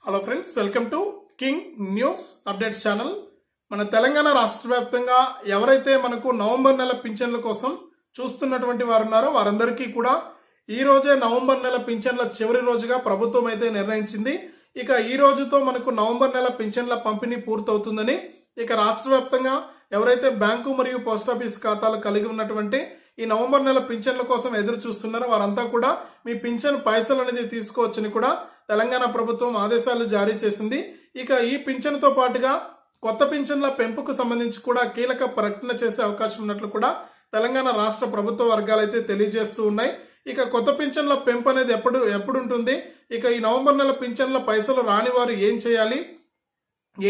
Hello friends, welcome to king news updates channel. మన తెలంగాణ రాష్ట్ర వ్యాప్తంగా ఎవరైతే మనకు నవంబర్ నెల పింఛన్ల కోసం చూస్తున్నటువంటి వారు ఉన్నారో వారందరికీ కూడా ఈ రోజే నవంబర్ నెల పింఛన్ల చివరి రోజుగా ప్రభుత్వం అయితే నిర్ణయించింది. ఇక ఈ రోజుతో మనకు నవంబర్ నెల పింఛన్ల పంపిణీ పూర్తవుతుందని, ఇక రాష్ట్ర వ్యాప్తంగా ఎవరైతే బ్యాంకు మరియు పోస్టాఫీస్ ఖాతాలు కలిగి ఉన్నటువంటి ఈ నవంబర్ నెల పింఛన్ల కోసం ఎదురు చూస్తున్నారో వారంతా కూడా మీ పింఛన్ పైసలు అనేది తీసుకోవచ్చని కూడా తెలంగాణ ప్రభుత్వం ఆదేశాలు జారీ చేసింది. ఇక ఈ పింఛన్తో పాటుగా కొత్త పింఛన్ల పెంపుకు సంబంధించి కూడా కీలక ప్రకటన చేసే అవకాశం ఉన్నట్లు కూడా తెలంగాణ రాష్ట్ర ప్రభుత్వ వర్గాలు అయితే తెలియజేస్తూ ఉన్నాయి. ఇక కొత్త పింఛన్ల పెంపు అనేది ఎప్పుడు ఉంటుంది, ఇక ఈ నవంబర్ నెల పింఛన్ల పైసలు రాని వారు ఏం చేయాలి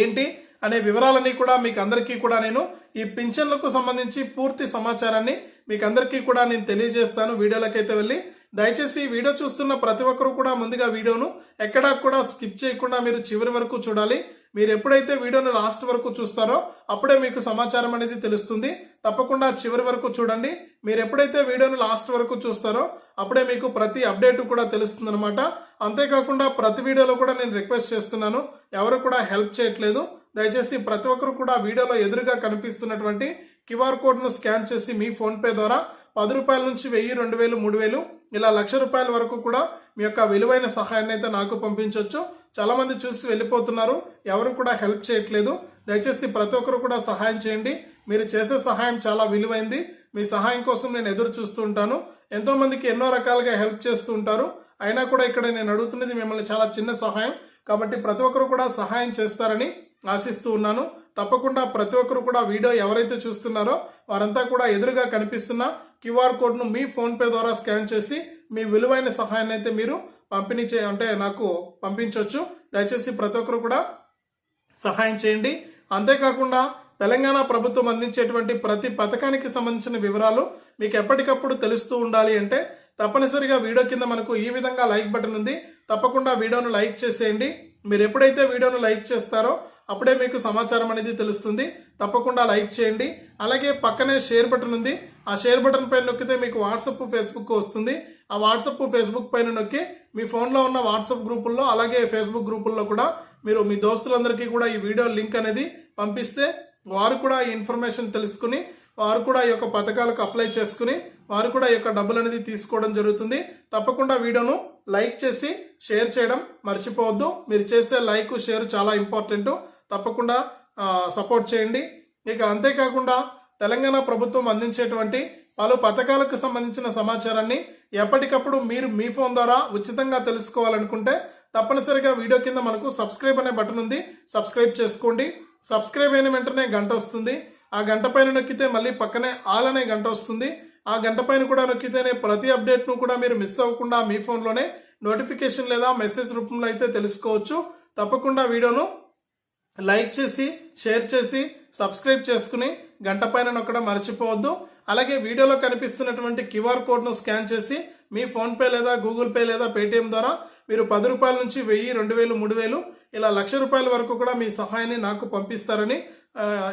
ఏంటి అనే వివరాలన్నీ కూడా మీకు అందరికీ కూడా నేను ఈ పింఛన్లకు సంబంధించి పూర్తి సమాచారాన్ని మీకు అందరికీ కూడా నేను తెలియజేస్తాను. వీడియోలకైతే వెళ్ళి దయచేసి వీడియో చూస్తున్న ప్రతి ఒక్కరు కూడా ముందుగా వీడియోను ఎక్కడా కూడా స్కిప్ చేయకుండా మీరు చివరి వరకు చూడాలి. మీరు ఎప్పుడైతే వీడియోను లాస్ట్ వరకు చూస్తారో అప్పుడే మీకు సమాచారం అనేది తెలుస్తుంది. తప్పకుండా చివరి వరకు చూడండి. మీరు ఎప్పుడైతే వీడియోను లాస్ట్ వరకు చూస్తారో అప్పుడే మీకు ప్రతి అప్డేట్ కూడా తెలుస్తుంది అనమాట. అంతేకాకుండా ప్రతి వీడియోలో కూడా నేను రిక్వెస్ట్ చేస్తున్నాను, ఎవరు కూడా హెల్ప్ చేయట్లేదు. దయచేసి ప్రతి ఒక్కరు కూడా వీడియోలో ఎదురుగా కనిపిస్తున్నటువంటి క్యూఆర్ కోడ్ను స్కాన్ చేసి మీ ఫోన్పే ద్వారా 10 రూపాయల నుంచి 1000, 2000, 3000 ఇలా 1,00,000 రూపాయల వరకు కూడా మీ యొక్క విలువైన సహాయాన్ని అయితే నాకు పంపించవచ్చు. చాలా మంది చూసి వెళ్ళిపోతున్నారు, ఎవరు కూడా హెల్ప్ చేయట్లేదు. దయచేసి ప్రతి ఒక్కరు కూడా సహాయం చేయండి. మీరు చేసే సహాయం చాలా విలువైంది. మీ సహాయం కోసం నేను ఎదురు చూస్తూ ఉంటాను. ఎంతో మందికి ఎన్నో రకాలుగా హెల్ప్ చేస్తూ ఉంటారు. అయినా కూడా ఇక్కడ నేను అడుగుతున్నది మిమ్మల్ని చాలా చిన్న సహాయం, కాబట్టి ప్రతి ఒక్కరు కూడా సహాయం చేస్తారని ఆశిస్తూ ఉన్నాను. తప్పకుండా ప్రతి ఒక్కరు కూడా వీడియో ఎవరైతే చూస్తున్నారో వారంతా కూడా ఎదురుగా కనిపిస్తున్న క్యూఆర్ కోడ్ను మీ ఫోన్పే ద్వారా స్కాన్ చేసి మీ విలువైన సహాయాన్ని అయితే మీరు పంపిణీ నాకు పంపించవచ్చు. దయచేసి ప్రతి ఒక్కరు కూడా సహాయం చేయండి. అంతేకాకుండా తెలంగాణ ప్రభుత్వం అందించేటువంటి ప్రతి పథకానికి సంబంధించిన వివరాలు మీకు ఎప్పటికప్పుడు తెలుస్తూ ఉండాలి అంటే తప్పనిసరిగా వీడియో కింద మనకు ఈ విధంగా లైక్ బటన్ ఉంది. తప్పకుండా వీడియోను లైక్ చేసేయండి. మీరు ఎప్పుడైతే వీడియోను లైక్ చేస్తారో అప్పుడే మీకు సమాచారం అనేది తెలుస్తుంది. తప్పకుండా లైక్ చేయండి. అలాగే పక్కనే షేర్ బటన్ ఉంది. ఆ షేర్ బటన్ పైన నొక్కితే మీకు వాట్సాప్, ఫేస్బుక్ వస్తుంది. ఆ వాట్సాప్, ఫేస్బుక్ పైన నొక్కి మీ ఫోన్లో ఉన్న వాట్సాప్ గ్రూపుల్లో అలాగే ఫేస్బుక్ గ్రూపుల్లో కూడా మీరు మీ దోస్తులందరికీ కూడా ఈ వీడియో లింక్ అనేది పంపిస్తే వారు కూడా ఈ ఇన్ఫర్మేషన్ తెలుసుకుని వారు కూడా ఈ యొక్క పథకాలకు అప్లై చేసుకుని వారు కూడా ఈ యొక్క డబ్బులు అనేది తీసుకోవడం జరుగుతుంది. తప్పకుండా వీడియోను లైక్ చేసి షేర్ చేయడం మర్చిపోవద్దు. మీరు చేసే లైక్, షేర్ చాలా ఇంపార్టెంట్. తప్పకుండా సపోర్ట్ చేయండి. ఇక అంతేకాకుండా తెలంగాణ ప్రభుత్వం అందించేటువంటి పలు పథకాలకు సంబంధించిన సమాచారాన్ని ఎప్పటికప్పుడు మీరు మీ ఫోన్ ద్వారా ఉచితంగా తెలుసుకోవాలనుకుంటే తప్పనిసరిగా వీడియో కింద మనకు సబ్స్క్రైబ్ అనే బటన్ ఉంది. సబ్స్క్రైబ్ చేసుకోండి. సబ్స్క్రైబ్ అయిన వెంటనే గంట వస్తుంది. ఆ గంట పైన నొక్కితే మళ్ళీ పక్కనే ఆల్ అనే గంట వస్తుంది. ఆ గంట పైన కూడా నొక్కితేనే ప్రతి అప్డేట్ను కూడా మీరు మిస్ అవ్వకుండా మీ ఫోన్లోనే నోటిఫికేషన్ లేదా మెసేజ్ రూపంలో అయితే తెలుసుకోవచ్చు. తప్పకుండా వీడియోను లైక్ చేసి షేర్ చేసి సబ్స్క్రైబ్ చేసుకుని గంట పైన నొక్కడం మర్చిపోవద్దు. అలాగే వీడియోలో కనిపిస్తున్నటువంటి క్యూఆర్ కోడ్ను స్కాన్ చేసి మీ ఫోన్పే లేదా గూగుల్ పే లేదా పేటిఎం ద్వారా మీరు 10 రూపాయల నుంచి 1000, 2000, 3000 ఇలా 1,00,000 రూపాయల వరకు కూడా మీ సహాయాన్ని నాకు పంపిస్తారని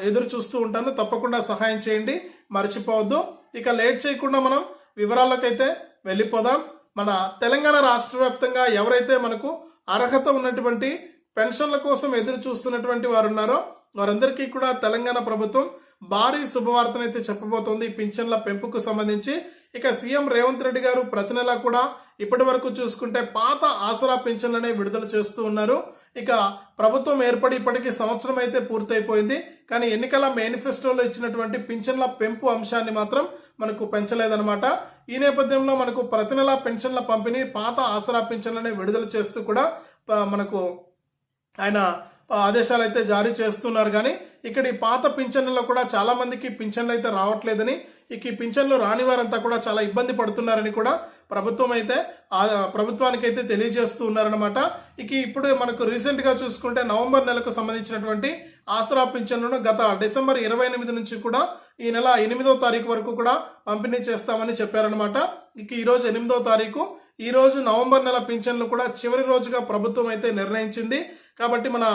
ఎదురు చూస్తూ ఉంటాను. తప్పకుండా సహాయం చేయండి, మర్చిపోవద్దు. ఇక లేట్ చేయకుండా మనం వివరాల్లోకైతే వెళ్ళిపోదాం. మన తెలంగాణ రాష్ట్ర వ్యాప్తంగా ఎవరైతే మనకు అర్హత ఉన్నటువంటి పెన్షన్ల కోసం ఎదురు చూస్తున్నటువంటి వారు ఉన్నారో వారందరికీ కూడా తెలంగాణ ప్రభుత్వం భారీ శుభవార్తనైతే చెప్పబోతోంది పింఛన్ల పెంపుకు సంబంధించి. ఇక సీఎం రేవంత్ రెడ్డి గారు ప్రతి నెల కూడా ఇప్పటి వరకు చూసుకుంటే పాత ఆసరా పింఛన్లనే విడుదల చేస్తూ ఉన్నారు. ఇక ప్రభుత్వం ఏర్పడి ఇప్పటికీ సంవత్సరం అయితే పూర్తయిపోయింది. కానీ ఎన్నికల మేనిఫెస్టోలో ఇచ్చినటువంటి పింఛన్ల పెంపు అంశాన్ని మాత్రం మనకు పెంచలేదన్నమాట. ఈ నేపథ్యంలో మనకు ప్రతి నెల పెన్షన్ల పంపిణీ పాత ఆసరా పింఛన్లనే విడుదల చేస్తూ కూడా మనకు ఆయన ఆదేశాలు అయితే జారీ చేస్తున్నారు. కానీ ఇక్కడ ఈ పాత పింఛన్లలో కూడా చాలా మందికి పింఛన్లు అయితే రావట్లేదని, ఇక ఈ పింఛన్లు రాని వారంతా కూడా చాలా ఇబ్బంది పడుతున్నారని కూడా ప్రభుత్వానికి అయితే తెలియజేస్తూ ఉన్నారనమాట. ఇక ఇప్పుడు మనకు రీసెంట్ గా చూసుకుంటే నవంబర్ నెలకు సంబంధించినటువంటి ఆసరా పింఛన్లను గత డిసెంబర్ 28 నుంచి కూడా ఈ నెల 8వ తారీఖు వరకు కూడా పంపిణీ చేస్తామని చెప్పారనమాట. ఇక ఈ రోజు 8వ తారీఖు, ఈ రోజు నవంబర్ నెల పింఛన్లు కూడా చివరి రోజుగా ప్రభుత్వం అయితే నిర్ణయించింది. కాబట్టి మన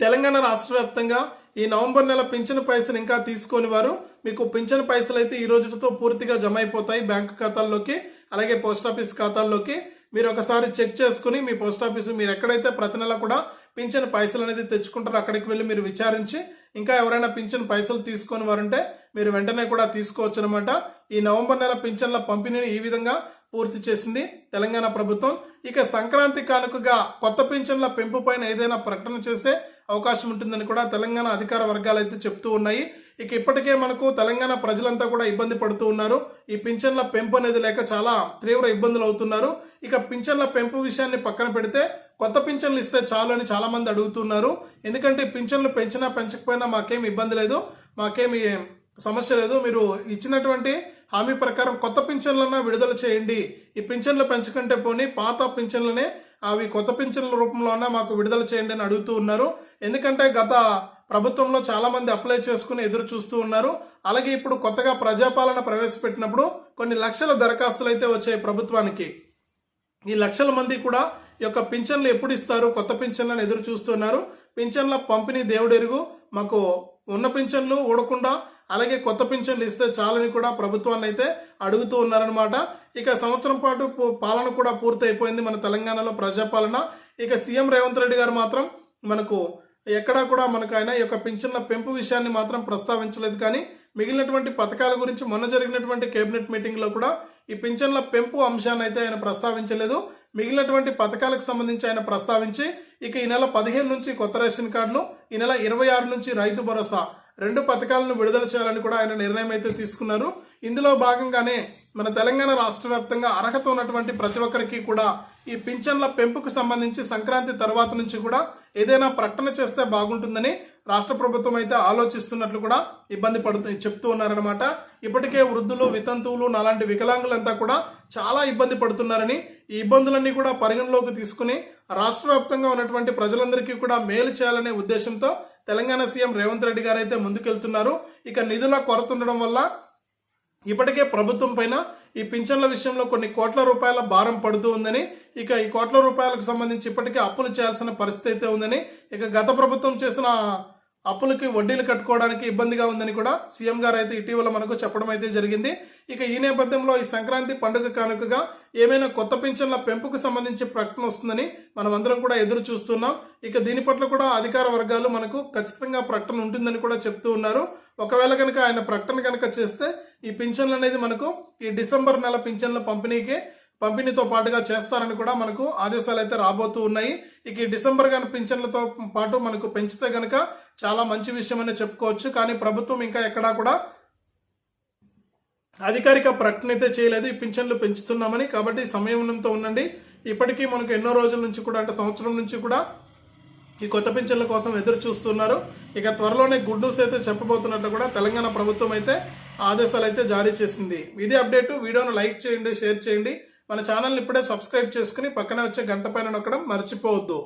తెలంగాణ రాష్ట్ర వ్యాప్తంగా ఈ నవంబర్ నెల పింఛన్ పైసలు ఇంకా తీసుకొని వారు మీకు పింఛన్ పైసలు అయితే ఈ రోజుతో పూర్తిగా జమ అయిపోతాయి బ్యాంకు ఖాతాల్లోకి అలాగే పోస్ట్ ఆఫీస్ ఖాతాల్లోకి. మీరు ఒకసారి చెక్ చేసుకుని మీ పోస్ట్ ఆఫీస్ మీరు ఎక్కడైతే ప్రతి నెల కూడా పింఛన్ పైసలు అనేది తెచ్చుకుంటారో అక్కడికి వెళ్ళి మీరు విచారించి ఇంకా ఎవరైనా పింఛన్ పైసలు తీసుకొని వారుంటే మీరు వెంటనే కూడా తీసుకోవచ్చు అనమాట. ఈ నవంబర్ నెల పింఛన్ల పంపిణీని ఈ విధంగా పూర్తి చేసింది తెలంగాణ ప్రభుత్వం. ఇక సంక్రాంతి కానుకగా కొత్త పింఛన్ల పెంపు పైన ఏదైనా ప్రకటన చేసే అవకాశం ఉంటుందని కూడా తెలంగాణ అధికార వర్గాలు అయితే చెప్తూ ఉన్నాయి. ఇక ఇప్పటికే మనకు తెలంగాణ ప్రజలంతా కూడా ఇబ్బంది పడుతూ ఉన్నారు. ఈ పింఛన్ల పెంపు అనేది లేక చాలా తీవ్ర ఇబ్బందులు అవుతున్నారు. ఇక పింఛన్ల పెంపు విషయాన్ని పక్కన పెడితే కొత్త పింఛన్లు ఇస్తే చాలు అని చాలా మంది అడుగుతున్నారు. ఎందుకంటే పింఛన్లు పెంచినా పెంచకపోయినా మాకేం ఇబ్బంది లేదు, మాకేమి సమస్య లేదు. మీరు ఇచ్చినటువంటి హామీ ప్రకారం కొత్త పింఛన్లన్నా విడుదల చేయండి. ఈ పింఛన్లు పెంచకంటే పోనీ పాత పింఛన్లనే అవి కొత్త పింఛన్ల రూపంలోనే మాకు విడుదల చేయండి అని అడుగుతూ ఉన్నారు. ఎందుకంటే గత ప్రభుత్వంలో చాలా మంది అప్లై చేసుకుని ఎదురు చూస్తూ ఉన్నారు. అలాగే ఇప్పుడు కొత్తగా ప్రజాపాలన ప్రవేశపెట్టినప్పుడు కొన్ని లక్షల దరఖాస్తులు అయితే వచ్చాయి ప్రభుత్వానికి. ఈ లక్షల మంది కూడా ఈ యొక్క పింఛన్లు ఎప్పుడు ఇస్తారు, కొత్త పింఛన్లను ఎదురు చూస్తున్నారు. పింఛన్ల పంపిణీ దేవుడెరుగు, మాకు ఉన్న పింఛన్లు ఊడకుండా అలాగే కొత్త పింఛన్లు ఇస్తే చాలని కూడా ప్రభుత్వాన్ని అయితే అడుగుతూ ఉన్నారనమాట. ఇక సంవత్సరం పాటు పాలన కూడా పూర్తి అయిపోయింది మన తెలంగాణలో ప్రజాపాలన. ఇక సీఎం రేవంత్ రెడ్డి గారు మాత్రం మనకు ఎక్కడా కూడా మనకు ఆయన ఈ యొక్క పింఛన్ల పెంపు విషయాన్ని మాత్రం ప్రస్తావించలేదు. కానీ మిగిలినటువంటి పథకాల గురించి మొన్న జరిగినటువంటి కేబినెట్ మీటింగ్ లో కూడా ఈ పింఛన్ల పెంపు అంశాన్ని అయితే ఆయన ప్రస్తావించలేదు. మిగిలినటువంటి పథకాలకు సంబంధించి ఆయన ప్రస్తావించి ఇక ఈ నెల 15 నుంచి కొత్త రేషన్ కార్డులు, ఈ నెల 26 నుంచి రైతు భరోసా 2 పథకాలను విడుదల చేయాలని కూడా ఆయన నిర్ణయం అయితే తీసుకున్నారు. ఇందులో భాగంగానే మన తెలంగాణ రాష్ట్ర వ్యాప్తంగా అర్హత ఉన్నటువంటి ప్రతి ఒక్కరికి కూడా ఈ పింఛన్ల పెంపుకు సంబంధించి సంక్రాంతి తర్వాత నుంచి కూడా ఏదైనా ప్రకటన చేస్తే బాగుంటుందని రాష్ట్ర ప్రభుత్వం అయితే ఆలోచిస్తున్నట్లు కూడా చెప్తూ ఉన్నారనమాట. ఇప్పటికే వృద్ధులు, వితంతువులు, అలాంటి వికలాంగులంతా కూడా చాలా ఇబ్బంది పడుతున్నారని, ఈ ఇబ్బందులన్నీ కూడా పరిగణలోకి తీసుకుని రాష్ట్ర వ్యాప్తంగా ఉన్నటువంటి ప్రజలందరికీ కూడా మేలు చేయాలనే ఉద్దేశంతో తెలంగాణ సీఎం రేవంత్ రెడ్డి గారు అయితే ముందుకెళ్తున్నారు. ఇక నిధుల కొరత ఉండడం వల్ల ఇప్పటికే ప్రభుత్వం పైన ఈ పింఛన్ల విషయంలో కొన్ని కోట్ల రూపాయల భారం పడుతూ ఉందని, ఇక ఈ కోట్ల రూపాయలకు సంబంధించి ఇప్పటికే అప్పులు చేయాల్సిన పరిస్థితి అయితే ఉందని, ఇక గత ప్రభుత్వం చేసిన అప్పులకి వడ్డీలు కట్టుకోవడానికి ఇబ్బందిగా ఉందని కూడా సీఎం గారు అయితే ఇటీవల మనకు చెప్పడం అయితే జరిగింది. ఇక ఈ నేపథ్యంలో ఈ సంక్రాంతి పండుగ కానుకగా ఏమైనా కొత్త పింఛన్ల పెంపుకు సంబంధించి ప్రకటన వస్తుందని మనం అందరం కూడా ఎదురు చూస్తున్నాం. ఇక దీని పట్ల కూడా అధికార వర్గాలు మనకు ఖచ్చితంగా ప్రకటన ఉంటుందని కూడా చెప్తూ ఉన్నారు. ఒకవేళ కనుక ఆయన ప్రకటన కనుక చేస్తే ఈ పింఛన్లు అనేది మనకు ఈ డిసెంబర్ నెల పింఛన్ల పంపిణీతో పాటుగా చేస్తారని కూడా మనకు ఆదేశాలు అయితే రాబోతూ ఉన్నాయి. ఇక ఈ డిసెంబర్ పింఛన్లతో పాటు మనకు పెంచితే గనక చాలా మంచి విషయం అని చెప్పుకోవచ్చు. కానీ ప్రభుత్వం ఇంకా ఎక్కడా కూడా అధికారిక ప్రకటన అయితే చేయలేదు ఈ పింఛన్లు పెంచుతున్నామని. కాబట్టి సమయంతో ఉండండి. ఇప్పటికీ మనకు ఎన్నో రోజుల నుంచి కూడా అంటే సంవత్సరం నుంచి కూడా ఈ కొత్త పింఛన్ల కోసం ఎదురు చూస్తున్నారు. ఇక త్వరలోనే గుడ్ న్యూస్ అయితే చెప్పబోతున్నట్లు కూడా తెలంగాణ ప్రభుత్వం అయితే ఆదేశాలు అయితే జారీ చేసింది. ఇదే అప్డేట్. వీడియోను లైక్ చేయండి, షేర్ చేయండి. మన ఛానల్ని ఇప్పుడే సబ్స్క్రైబ్ చేసుకుని పక్కనే వచ్చే గంట పైన నొక్కడం మర్చిపోవద్దు.